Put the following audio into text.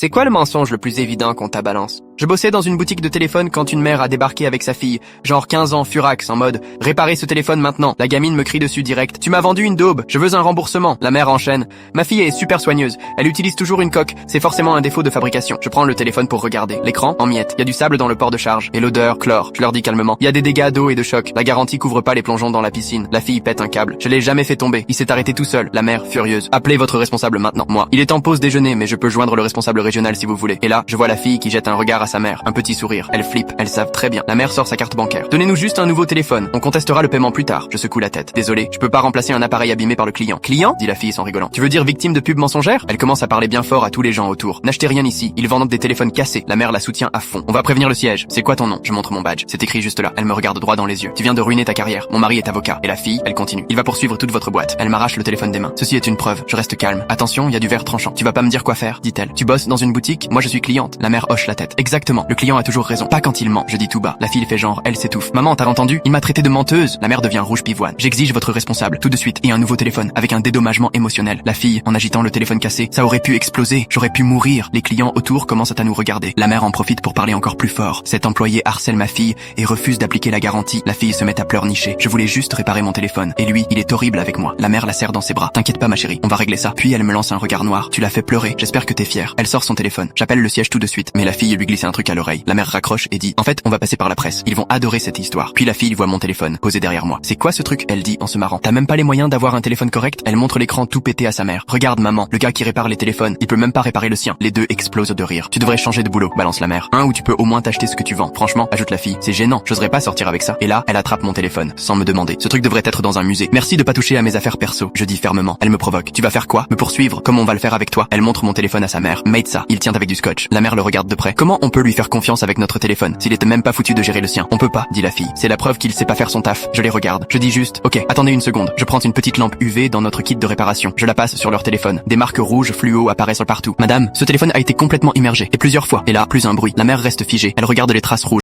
C'est quoi le mensonge le plus évident qu'on balance? Je bossais dans une boutique de téléphone quand une mère a débarqué avec sa fille, genre 15 ans, furax, en mode « Réparez ce téléphone maintenant ». La gamine me crie dessus direct « Tu m'as vendu une daube, je veux un remboursement ». La mère enchaîne « Ma fille est super soigneuse, elle utilise toujours une coque, c'est forcément un défaut de fabrication ». Je prends le téléphone pour regarder. L'écran, en miettes, il y a du sable dans le port de charge. Et l'odeur, chlore. Je leur dis calmement « Il y a des dégâts d'eau et de choc, la garantie couvre pas les plongeons dans la piscine ». La fille pète un câble. Je l'ai jamais fait tomber, il s'est arrêté tout seul. La mère, furieuse. « Appelez votre responsable maintenant, moi. Il est en pause déjeuner, mais je peux joindre le responsable régional si vous voulez ». Et là, je vois la fille qui jette un regard à sa mère, un petit sourire. Elle flippe, elles savent très bien. La mère sort sa carte bancaire. Donnez-nous juste un nouveau téléphone. On contestera le paiement plus tard. Je secoue la tête. Désolé, je peux pas remplacer un appareil abîmé par le client. Client? Dit la fille en rigolant. Tu veux dire victime de pub mensongère? Elle commence à parler bien fort à tous les gens autour. N'achetez rien ici. Ils vendent des téléphones cassés. La mère la soutient à fond. On va prévenir le siège. C'est quoi ton nom? Je montre mon badge. C'est écrit juste là. Elle me regarde droit dans les yeux. Tu viens de ruiner ta carrière. Mon mari est avocat. Et la fille, elle continue. Il va poursuivre toute votre boîte. Elle m'arrache le téléphone des mains. Ceci est une preuve. Je reste calme. Attention, il y a du verre tranchant. Tu vas pas me dire quoi faire, dit-elle. Tu bosses dans une boutique? Moi je suis cliente. La mère hoche la tête. Exactement. Le client a toujours raison. Pas quand il ment. Je dis tout bas. La fille fait genre, elle s'étouffe. Maman, t'as entendu? Il m'a traité de menteuse. La mère devient rouge pivoine. J'exige votre responsable, tout de suite, et un nouveau téléphone, avec un dédommagement émotionnel. La fille, en agitant le téléphone cassé, ça aurait pu exploser. J'aurais pu mourir. Les clients autour commencent à nous regarder. La mère en profite pour parler encore plus fort. Cet employé harcèle ma fille et refuse d'appliquer la garantie. La fille se met à pleurnicher. Je voulais juste réparer mon téléphone. Et lui, il est horrible avec moi. La mère la serre dans ses bras. T'inquiète pas ma chérie, on va régler ça. Puis elle me lance un regard noir. Tu l'as fait pleurer. J'espère que t'es fière. Elle sort son téléphone. J'appelle le siège tout de suite. Mais la fille lui glisse un truc à l'oreille. La mère raccroche et dit, en fait, on va passer par la presse. Ils vont adorer cette histoire. Puis la fille voit mon téléphone, posé derrière moi. C'est quoi ce truc? Elle dit en se marrant. T'as même pas les moyens d'avoir un téléphone correct? Elle montre l'écran tout pété à sa mère. Regarde maman, le gars qui répare les téléphones, il peut même pas réparer le sien. Les deux explosent de rire. Tu devrais changer de boulot, balance la mère. Un où tu peux au moins t'acheter ce que tu vends. Franchement, ajoute la fille, c'est gênant. J'oserais pas sortir avec ça. Et là, elle attrape mon téléphone, sans me demander. Ce truc devrait être dans un musée. Merci de pas toucher à mes affaires perso. Je dis fermement. Elle me provoque. Tu vas faire quoi? Me poursuivre? Comment on va le faire avec toi? Elle montre mon téléphone à sa mère. Mate ça. Il tient avec du scotch. La mère le regarde de près. Comment on peut lui faire confiance avec notre téléphone s'il était même pas foutu de gérer le sien? On peut pas, dit la fille. C'est la preuve qu'il sait pas faire son taf. Je les regarde. Je dis juste, ok, attendez une seconde. Je prends une petite lampe UV dans notre kit de réparation. Je la passe sur leur téléphone. Des marques rouges fluo apparaissent partout. Madame, ce téléphone a été complètement immergé. Et plusieurs fois. Et là, plus un bruit. La mère reste figée. Elle regarde les traces rouges.